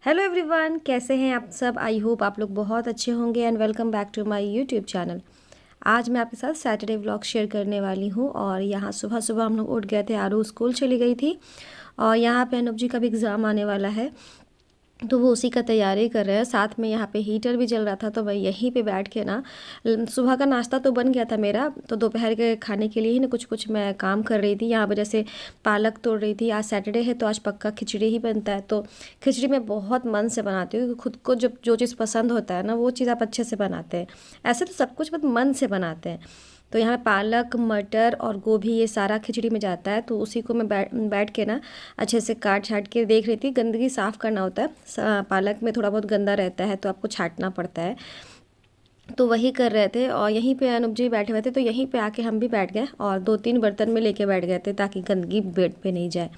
Hello everyone, कैसे हैं आप सब। आई होप आप लोग बहुत अच्छे होंगे and welcome back to my YouTube channel. आज मैं आपके साथ सैटरडे व्लॉग शेयर करने वाली हूँ। और यहाँ सुबह सुबह हम लोग उठ गए थे, आरू स्कूल चली गई थी और यहाँ पे अनूप जी का भी एग्ज़ाम आने वाला है, तो वो उसी का तैयारी कर रहे हैं। साथ में यहाँ पे हीटर भी जल रहा था, तो मैं यहीं पे बैठ के ना सुबह का नाश्ता तो बन गया था मेरा, तो दोपहर के खाने के लिए ही ना कुछ कुछ मैं काम कर रही थी। यहाँ पे जैसे पालक तोड़ रही थी। आज सैटरडे है तो आज पक्का खिचड़ी ही बनता है, तो खिचड़ी मैं बहुत मन से बनाती हूँ क्योंकि खुद को जब जो चीज़ पसंद होता है ना वो चीज़ आप अच्छे से बनाते हैं। ऐसे तो सब कुछ बहुत मन से बनाते हैं। तो यहाँ पालक मटर और गोभी ये सारा खिचड़ी में जाता है, तो उसी को मैं बैठ के ना अच्छे से काट छाट के देख रही थी। गंदगी साफ़ करना होता है, पालक में थोड़ा बहुत गंदा रहता है तो आपको छांटना पड़ता है, तो वही कर रहे थे। और यहीं पे अनूप जी बैठे हुए थे, तो यहीं पे आके हम भी बैठ गए और 2-3 बर्तन में लेके बैठ गए थे ताकि गंदगी बेड पे नहीं जाए।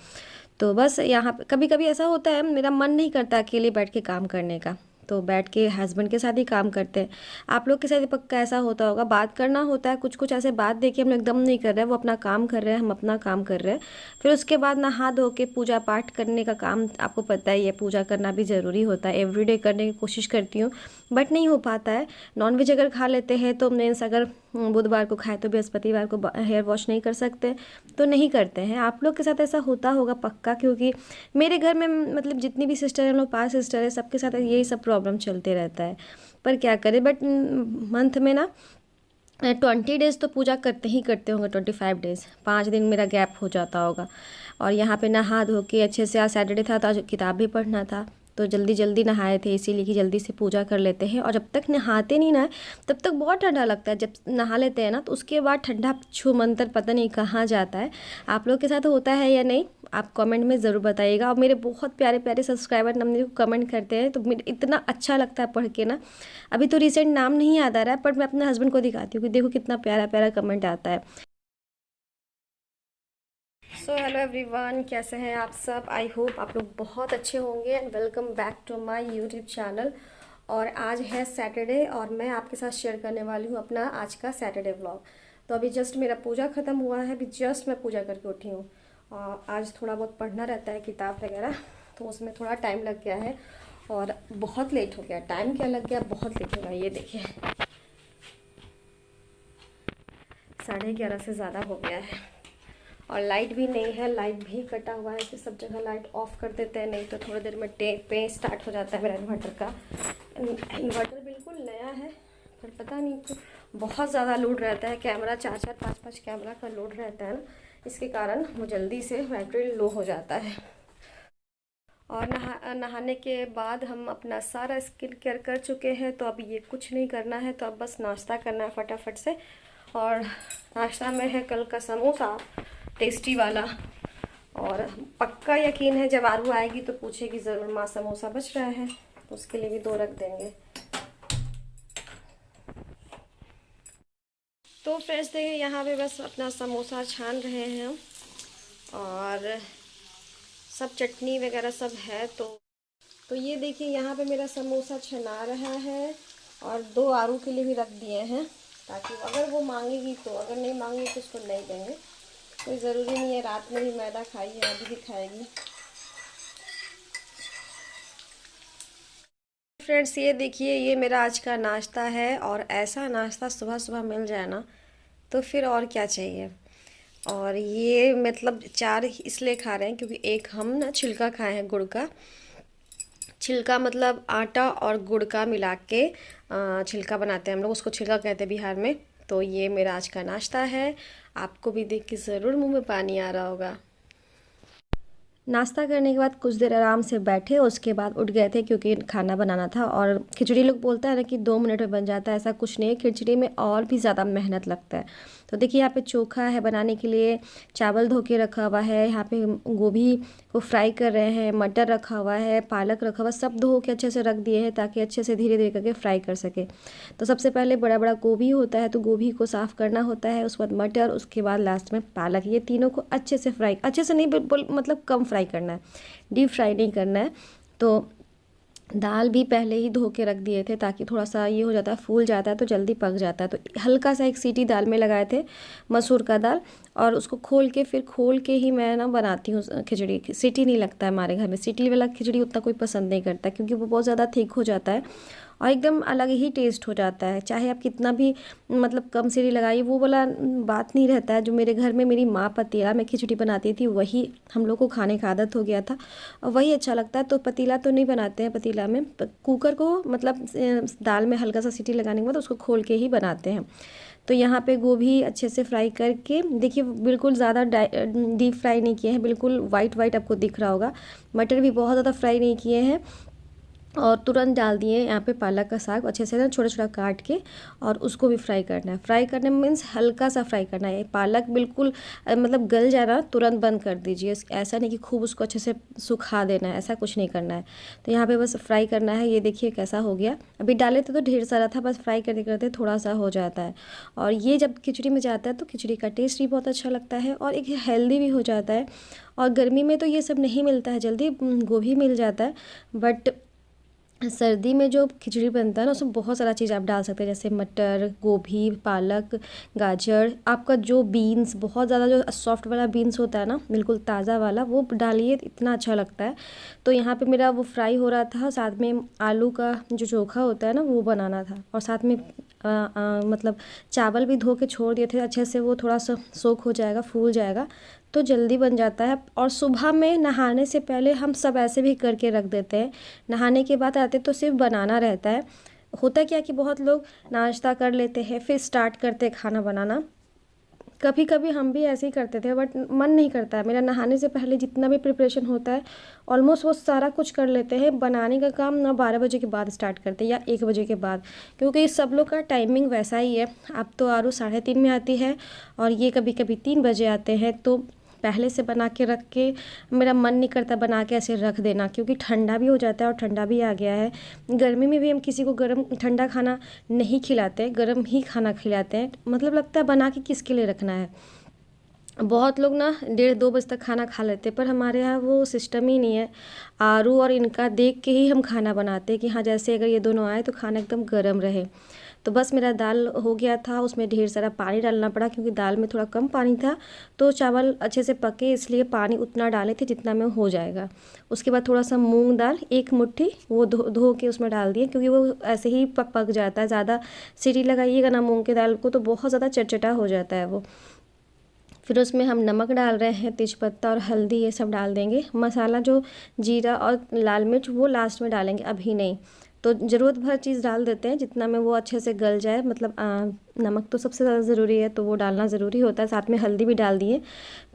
तो बस यहाँ पे कभी कभी ऐसा होता है, मेरा मन नहीं करता अकेले बैठ के काम करने का, तो बैठ के हस्बैंड के साथ ही काम करते हैं। आप लोग के साथ भी पक्का ऐसा होता होगा, बात करना होता है, कुछ कुछ ऐसे बात देखिए हम लोग एकदम नहीं कर रहे हैं, वो अपना काम कर रहे हैं, हम अपना काम कर रहे हैं। फिर उसके बाद नहा धो के पूजा पाठ करने का काम, आपको पता ही है पूजा करना भी ज़रूरी होता है। एवरीडे करने की कोशिश करती हूँ बट नहीं हो पाता है। नॉनवेज अगर खा लेते हैं तो मीन्स अगर बुधवार को खाए तो बृहस्पतिवार को हेयर वॉश नहीं कर सकते, तो नहीं करते हैं। आप लोग के साथ ऐसा होता होगा पक्का, क्योंकि मेरे घर में मतलब जितनी भी सिस्टर हैं, लोग 5 सिस्टर है, सबके साथ यही सब प्रॉब्लम चलते रहता है। पर क्या करें, बट मंथ में ना 20 डेज़ तो पूजा करते ही करते होंगे। 25 डेज़, 5 दिन मेरा गैप हो जाता होगा। और यहाँ पे नहा धो के अच्छे से, आज सैटरडे था तो आज किताब भी पढ़ना था, तो जल्दी जल्दी नहाए थे इसीलिए कि जल्दी से पूजा कर लेते हैं। और जब तक नहाते नहीं ना तब तक बहुत ठंडा लगता है, जब नहा लेते हैं ना तो उसके बाद ठंडा छू मंतर पता नहीं कहाँ जाता है। आप लोग के साथ होता है या नहीं, आप कमेंट में ज़रूर बताइएगा। और मेरे बहुत प्यारे प्यारे सब्सक्राइबर ना मेरे को कमेंट करते हैं, तो मुझे इतना अच्छा लगता है पढ़ के ना। अभी तो रिसेंट नाम नहीं याद आ रहा है, पर मैं अपने हस्बैंड को दिखाती हूँ कि देखो कितना प्यारा प्यारा कमेंट आता है। सो हेलो एवरीवन, कैसे हैं आप सब। आई होप आप लोग बहुत अच्छे होंगे and welcome back to my YouTube channel. और आज है सैटरडे और मैं आपके साथ शेयर करने वाली हूँ अपना आज का सैटरडे व्लॉग। तो अभी जस्ट मेरा पूजा ख़त्म हुआ है, अभी जस्ट मैं पूजा करके उठी हूँ। और आज थोड़ा बहुत पढ़ना रहता है किताब वगैरह, तो उसमें थोड़ा टाइम लग गया है और बहुत लेट हो गया। टाइम क्या लग गया, बहुत लेट हो गया। ये देखिए 11:30 से ज़्यादा हो गया है और लाइट भी नहीं है, लाइट भी कटा हुआ है। ऐसे सब जगह लाइट ऑफ कर देते हैं, नहीं तो थोड़ी देर में पे स्टार्ट हो जाता है मेरा इन्वर्टर का। इन्वर्टर बिल्कुल नया है पर पता नहीं क्यों बहुत ज़्यादा लोड रहता है। कैमरा 4-4 5-5 कैमरा का लोड रहता है ना, इसके कारण वो जल्दी से बैटरी लो हो जाता है। और नहाने के बाद हम अपना सारा स्किन केयर कर चुके हैं, तो अब ये कुछ नहीं करना है, तो अब बस नाश्ता करना है फटाफट से। और नाश्ता में है कल का समोसा, टेस्टी वाला। और पक्का यकीन है जब आरू आएगी तो पूछेगी ज़रूर, माँ समोसा बच रहा है, तो उसके लिए भी 2 रख देंगे। तो फ्रेंड्स देखिए यहाँ पे बस अपना समोसा छान रहे हैं हम, और सब चटनी वगैरह सब है। तो ये देखिए यहाँ पे मेरा समोसा छना रहा है और 2 आरू के लिए भी रख दिए हैं, ताकि अगर वो मांगेगी तो, अगर नहीं मांगेगी तो उसको नहीं देंगे। कोई ज़रूरी नहीं है रात में भी मैदा खाई है, अभी भी खाएगी। फ्रेंड्स ये देखिए ये मेरा आज का नाश्ता है, और ऐसा नाश्ता सुबह सुबह मिल जाए ना तो फिर और क्या चाहिए। और ये मतलब 4 इसलिए खा रहे हैं क्योंकि एक हम ना छिलका खाए हैं गुड़ का। छिलका मतलब आटा और गुड़ का मिला के छिलका बनाते हैं हम लोग, उसको छिलका कहते हैं बिहार में। तो ये मेरा आज का नाश्ता है। आपको भी देख के ज़रूर मुंह में पानी आ रहा होगा। नाश्ता करने के बाद कुछ देर आराम से बैठे, उसके बाद उठ गए थे क्योंकि खाना बनाना था। और खिचड़ी लोग बोलता है ना कि 2 मिनट में बन जाता है, ऐसा कुछ नहीं है, खिचड़ी में और भी ज़्यादा मेहनत लगता है। तो देखिए यहाँ पे चोखा है बनाने के लिए, चावल धो के रखा हुआ है, यहाँ पे गोभी को फ्राई कर रहे हैं, मटर रखा हुआ है, पालक रखा हुआ, सब धो के अच्छे से रख दिए हैं ताकि अच्छे से धीरे धीरे करके फ्राई कर सके। तो सबसे पहले बड़ा बड़ा गोभी होता है तो गोभी को साफ़ करना होता है, उसके बाद मटर, उसके बाद लास्ट में पालक। ये तीनों को अच्छे से फ्राई, अच्छे से नहीं बिल्कुल मतलब कम फ्राई करना है, डीप फ्राई नहीं करना है। तो दाल भी पहले ही धो के रख दिए थे ताकि थोड़ा सा ये हो जाता है, फूल जाता है तो जल्दी पक जाता है। तो हल्का सा एक सीटी दाल में लगाए थे, मसूर का दाल, और उसको खोल के फिर खोल के ही मैं ना बनाती हूँ खिचड़ी। सीटी नहीं लगता है हमारे घर में, सीटी वाला खिचड़ी उतना कोई पसंद नहीं करता क्योंकि वो बहुत ज़्यादा थिक हो जाता है और एकदम अलग ही टेस्ट हो जाता है। चाहे आप कितना भी मतलब कम सीटी लगाइए, वो वाला बात नहीं रहता है। जो मेरे घर में मेरी माँ पतीला में खिचड़ी बनाती थी वही हम लोग को खाने का आदत हो गया था और वही अच्छा लगता है। तो पतीला तो नहीं बनाते हैं, पतीला में कुकर को मतलब दाल में हल्का सा सीटी लगाने के बाद उसको खोल के ही बनाते हैं। तो यहाँ पे गोभी अच्छे से फ्राई करके देखिए, बिल्कुल ज़्यादा डीप फ्राई नहीं किए हैं, बिल्कुल वाइट वाइट आपको दिख रहा होगा। मटर भी बहुत ज़्यादा फ्राई नहीं किए हैं और तुरंत डाल दिए यहाँ पे पालक का साग अच्छे से ना छोटा छोटा काट के, और उसको भी फ्राई करना है। फ्राई करने में मीन्स हल्का सा फ्राई करना है। पालक बिल्कुल मतलब गल जाए ना तुरंत बंद कर दीजिए, ऐसा नहीं कि खूब उसको अच्छे से सुखा देना है, ऐसा कुछ नहीं करना है। तो यहाँ पे बस फ्राई करना है। ये देखिए कैसा हो गया। अभी डाले थे तो ढेर सारा था, बस फ्राई करते करते थोड़ा सा हो जाता है। और ये जब खिचड़ी में जाता है तो खिचड़ी का टेस्ट भी बहुत अच्छा लगता है और एक हेल्दी भी हो जाता है। और गर्मी में तो ये सब नहीं मिलता है जल्दी, गोभी मिल जाता है, बट सर्दी में जो खिचड़ी बनता है ना उसमें बहुत सारा चीज़ आप डाल सकते हैं, जैसे मटर, गोभी, पालक, गाजर, आपका जो बीन्स, बहुत ज़्यादा जो सॉफ्ट वाला बीन्स होता है ना, बिल्कुल ताज़ा वाला, वो डालिए, इतना अच्छा लगता है। तो यहाँ पे मेरा वो फ्राई हो रहा था, साथ में आलू का जो चोखा होता है ना वो बनाना था, और साथ में मतलब चावल भी धो के छोड़ दिए थे अच्छे से, वो थोड़ा सा सोख हो जाएगा, फूल जाएगा तो जल्दी बन जाता है। और सुबह में नहाने से पहले हम सब ऐसे भी करके रख देते हैं, नहाने के बाद आते तो सिर्फ बनाना रहता है। होता क्या कि बहुत लोग नाश्ता कर लेते हैं फिर स्टार्ट करते हैं खाना बनाना। कभी कभी हम भी ऐसे ही करते थे, बट मन नहीं करता है मेरा। नहाने से पहले जितना भी प्रिपरेशन होता है ऑलमोस्ट वो सारा कुछ कर लेते हैं। बनाने का काम ना 12 बजे के बाद स्टार्ट करते हैं या 1 बजे के बाद, क्योंकि सब लोग का टाइमिंग वैसा ही है। अब तो आरू 3:30 में आती है और ये कभी कभी 3 बजे आते हैं, तो पहले से बना के रख के मेरा मन नहीं करता बना के ऐसे रख देना, क्योंकि ठंडा भी हो जाता है और ठंडा भी आ गया है। गर्मी में भी हम किसी को गर्म ठंडा खाना नहीं खिलाते, गर्म ही खाना खिलाते हैं। मतलब लगता है बना के किसके लिए रखना है। बहुत लोग ना 1:30-2 बजे तक खाना खा लेते हैं, पर हमारे यहाँ वो सिस्टम ही नहीं है। आरू और इनका देख के ही हम खाना बनाते हैं कि हाँ जैसे अगर ये दोनों आए तो खाना एकदम गर्म रहे। तो बस मेरा दाल हो गया था, उसमें ढेर सारा पानी डालना पड़ा क्योंकि दाल में थोड़ा कम पानी था, तो चावल अच्छे से पके इसलिए पानी उतना डाले थे जितना में हो जाएगा। उसके बाद थोड़ा सा मूंग दाल 1 मुट्ठी वो धो के उसमें डाल दिए, क्योंकि वो ऐसे ही पक जाता है। ज़्यादा सीटी लगाइएगा ना मूंग की दाल को तो बहुत ज़्यादा चटचटा हो जाता है वो। फिर उसमें हम नमक डाल रहे हैं, तेज़पत्ता और हल्दी ये सब डाल देंगे। मसाला जो जीरा और लाल मिर्च वो लास्ट में डालेंगे, अभी नहीं। तो ज़रूरत भर चीज़ डाल देते हैं जितना में वो अच्छे से गल जाए। मतलब नमक तो सबसे ज़्यादा ज़रूरी है तो वो डालना ज़रूरी होता है, साथ में हल्दी भी डाल दिए।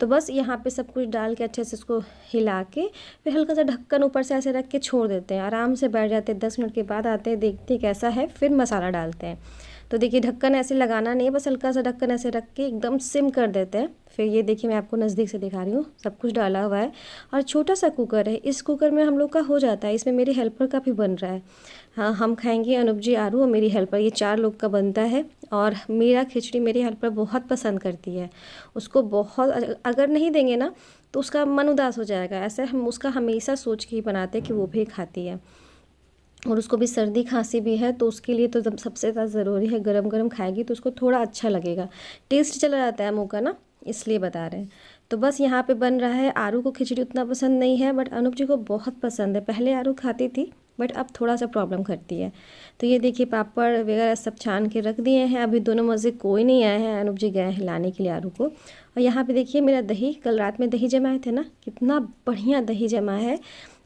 तो बस यहाँ पे सब कुछ डाल के अच्छे से उसको हिला के फिर हल्का सा ढक्कन ऊपर से ऐसे रख के छोड़ देते हैं। आराम से बैठ जाते हैं, 10 मिनट के बाद आते हैं, देखते हैं कैसा है, फिर मसाला डालते हैं। तो देखिए ढक्कन ऐसे लगाना नहीं है, बस हल्का सा ढक्कन ऐसे रख के एकदम सिम कर देते हैं। फिर ये देखिए मैं आपको नज़दीक से दिखा रही हूँ, सब कुछ डाला हुआ है और छोटा सा कुकर है। इस कुकर में हम लोग का हो जाता है, इसमें मेरी हेल्पर का भी बन रहा है। हाँ, हम खाएंगे, अनूप जी, आरू और मेरी हेल्पर, ये 4 लोग का बनता है। और मेरा खिचड़ी मेरी हेल्पर बहुत पसंद करती है, उसको बहुत। अगर नहीं देंगे ना तो उसका मन उदास हो जाएगा। ऐसे हम उसका हमेशा सोच के ही बनाते हैं कि वो भी खाती है। और उसको भी सर्दी खांसी भी है, तो उसके लिए तो सबसे ज़्यादा ज़रूरी है, गरम गरम खाएगी तो उसको थोड़ा अच्छा लगेगा, टेस्ट चला जाता है मुँह का ना, इसलिए बता रहे हैं। तो बस यहाँ पे बन रहा है। आरू को खिचड़ी उतना पसंद नहीं है, बट अनूप जी को बहुत पसंद है। पहले आरू खाती थी बट अब थोड़ा सा प्रॉब्लम करती है। तो ये देखिए पापड़ वगैरह सब छान के रख दिए हैं। अभी दोनों मज़े कोई नहीं आए हैं, अनूप जी गए हैं लाने के लिए आरू को। और यहाँ पे देखिए मेरा दही, कल रात में दही जमाए थे ना, कितना बढ़िया दही जमा है।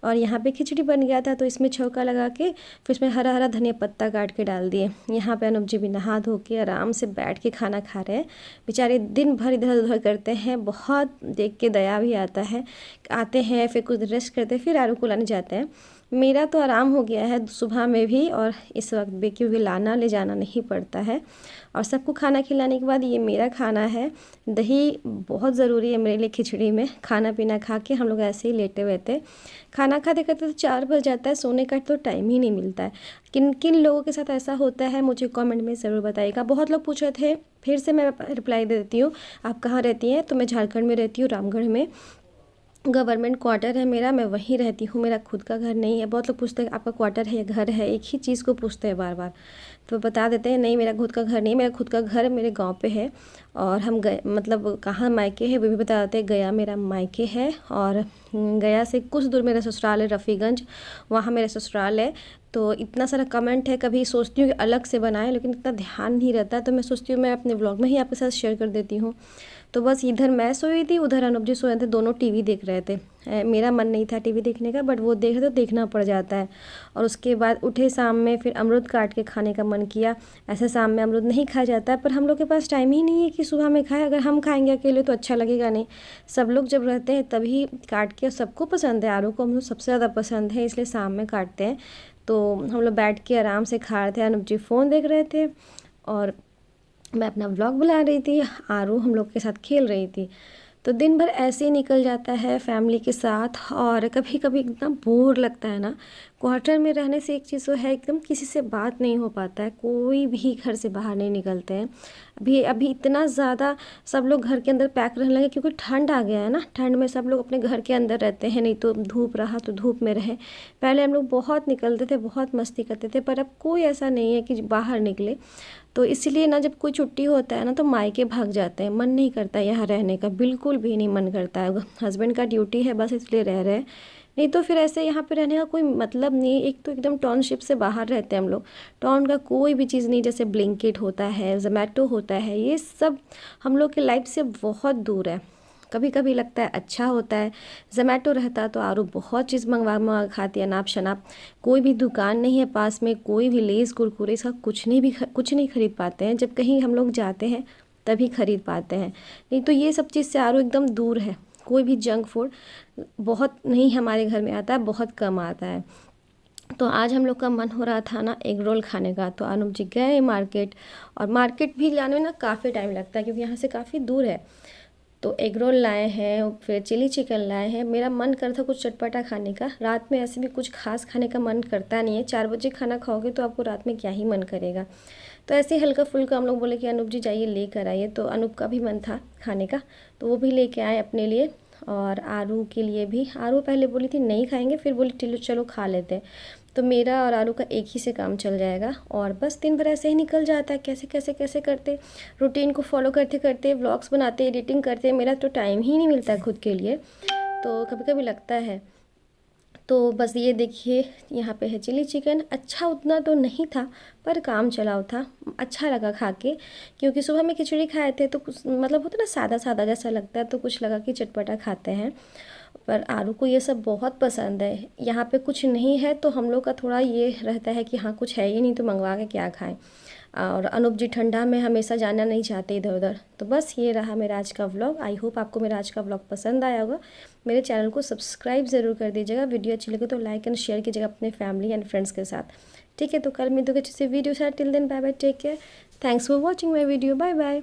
और यहाँ पे खिचड़ी बन गया था तो इसमें छौंका लगा के फिर इसमें हरा हरा धनिया पत्ता काट के डाल दिए। यहाँ पे अनूप जी भी नहा धो के आराम से बैठ के खाना खा रहे हैं। बेचारे दिन भर इधर उधर करते हैं, बहुत देख के दया भी आता है। आते हैं फिर कुछ रेस्ट करते हैं, फिर आरू को लाने जाते हैं। मेरा तो आराम हो गया है सुबह में भी और इस वक्त भी, क्योंकि लाना ले जाना नहीं पड़ता है। और सबको खाना खिलाने के बाद ये मेरा खाना है। दही बहुत ज़रूरी है मेरे लिए खिचड़ी में। खाना पीना खा के हम लोग ऐसे ही लेटे हुए थे, खाना खाते खाते तो 4 बज जाता है, सोने का तो टाइम ही नहीं मिलता है। किन किन लोगों के साथ ऐसा होता है मुझे कमेंट में ज़रूर बताइएगा। बहुत लोग पूछ रहे थे, फिर से मैं रिप्लाई दे देती हूँ। आप कहाँ रहती हैं? तो मैं झारखंड में रहती हूँ, रामगढ़ में। गवर्नमेंट क्वार्टर है मेरा, मैं वहीं रहती हूँ, मेरा खुद का घर नहीं है। बहुत लोग पूछते हैं आपका क्वार्टर है या घर है, एक ही चीज़ को पूछते हैं बार बार। तो बता देते हैं नहीं, मेरा खुद का घर नहीं, मेरा खुद का घर मेरे गांव पे है। और हम गए मतलब कहाँ मायके है वो भी बता देते हैं। गया मेरा मायके है, और गया से कुछ दूर मेरा ससुराल है रफ़ीगंज, वहाँ मेरा ससुराल है। तो इतना सारा कमेंट है, कभी सोचती हूँ कि अलग से बनाएं, लेकिन इतना ध्यान नहीं रहता है, तो मैं सोचती हूँ मैं अपने व्लॉग में ही आपके साथ शेयर कर देती हूँ। तो बस इधर मैं सोई थी, उधर अनूप जी सोए थे, दोनों टीवी देख रहे थे। मेरा मन नहीं था टीवी देखने का, बट वो देख रहे तो देखना पड़ जाता है। और उसके बाद उठे शाम में, फिर अमरूद काट के खाने का मन किया। ऐसे शाम में अमरूद नहीं खाया जाता है, पर हम लोग के पास टाइम ही नहीं है कि सुबह में खाएं। अगर हम खाएंगे अकेले तो अच्छा लगेगा नहीं, सब लोग जब रहते हैं तभी काट के। सबको पसंद है, आरू को हम लोग सबसे ज़्यादा पसंद है, इसलिए शाम में काटते हैं। तो हम लोग बैठ के आराम से खा रहे थे, अनूप जी फ़ोन देख रहे थे और मैं अपना व्लॉग बना रही थी, आरू हम लोग के साथ खेल रही थी। तो दिन भर ऐसे ही निकल जाता है फैमिली के साथ। और कभी कभी एकदम बोर लगता है ना। क्वार्टर में रहने से एक चीज़ तो है, एकदम किसी से बात नहीं हो पाता है, कोई भी घर से बाहर नहीं निकलते हैं। अभी अभी इतना ज़्यादा सब लोग घर के अंदर पैक रहने लगे, क्योंकि ठंड आ गया है ना। ठंड में सब लोग अपने घर के अंदर रहते हैं, नहीं तो धूप रहा तो धूप में रहे। पहले हम लोग बहुत निकलते थे, बहुत मस्ती करते थे, पर अब कोई ऐसा नहीं है कि बाहर निकले। तो इसीलिए ना जब कोई छुट्टी होता है ना तो मायके भाग जाते हैं, मन नहीं करता यहाँ रहने का, बिल्कुल भी नहीं मन करता है। हस्बैंड का ड्यूटी है बस, इसलिए रह रहे हैं, नहीं तो फिर ऐसे यहाँ पे रहने का कोई मतलब नहीं है। एक तो एकदम टाउनशिप से बाहर रहते हैं हम लोग, टाउन का कोई भी चीज़ नहीं, जैसे ब्लिंकिट होता है, जोमेटो होता है, ये सब हम लोग के लाइफ से बहुत दूर है। कभी कभी लगता है अच्छा होता है, जोमेटो रहता तो आरू बहुत चीज़ मंगवा मंगा खाती, अनाप शनाप। कोई भी दुकान नहीं है पास में, कोई भी लेस कुरकुरे इसका कुछ नहीं खरीद पाते हैं। जब कहीं हम लोग जाते हैं तभी खरीद पाते हैं, नहीं तो ये सब चीज़ से आरू एकदम दूर है। कोई भी जंक फूड बहुत नहीं हमारे घर में आता है, बहुत कम आता है। तो आज हम लोग का मन हो रहा था ना एग रोल खाने का, तो अनुप जी गए मार्केट। और मार्केट भी जाने में ना काफ़ी टाइम लगता है, क्योंकि यहाँ से काफ़ी दूर है। तो एग रोल लाए हैं, फिर चिली चिकन लाए हैं। मेरा मन कर था कुछ चटपटा खाने का, रात में ऐसे भी कुछ खास खाने का मन करता नहीं है। 4 बजे खाना खाओगे तो आपको रात में क्या ही मन करेगा। तो ऐसे हल्का फुल्का हम लोग बोले कि अनूप जी जाइए लेकर आइए, तो अनूप का भी मन था खाने का, तो वो भी लेके आए अपने लिए। और आरू के लिए भी, आरू पहले बोली थी नहीं खाएंगे, फिर बोली चलो चलो खा लेते हैं। तो मेरा और आरू का एक ही से काम चल जाएगा, और बस दिन भर ऐसे ही निकल जाता है, कैसे कैसे कैसे करते रूटीन को फॉलो करते करते, व्लॉग्स बनाते, एडिटिंग करते, मेरा तो टाइम ही नहीं मिलता है खुद के लिए। तो कभी कभी लगता है। तो बस ये देखिए, यहाँ पे है चिली चिकन। अच्छा उतना तो नहीं था, पर काम चलाओ था, अच्छा लगा खा के। क्योंकि सुबह में खिचड़ी खाए थे तो कुछ मतलब होता ना सादा सादा जैसा लगता है, तो कुछ लगा कि चटपटा खाते हैं। पर आरू को ये सब बहुत पसंद है। यहाँ पे कुछ नहीं है तो हम लोग का थोड़ा ये रहता है कि हाँ कुछ है ही नहीं तो मंगवा के क्या खाएं। और अनूप जी ठंडा में हमेशा जाना नहीं चाहते इधर उधर। तो बस ये रहा मेरा आज का व्लॉग। आई होप आपको मेरा आज का व्लॉग पसंद आया होगा। मेरे चैनल को सब्सक्राइब ज़रूर कर दीजिएगा, वीडियो अच्छी लगे तो लाइक एंड शेयर कीजिएगा अपने फैमिली एंड फ्रेंड्स के साथ। ठीक है, तो कल मिलते हैं अच्छे से वीडियो साथ। Till then bye bye, take care, thanks for watching my video, bye bye.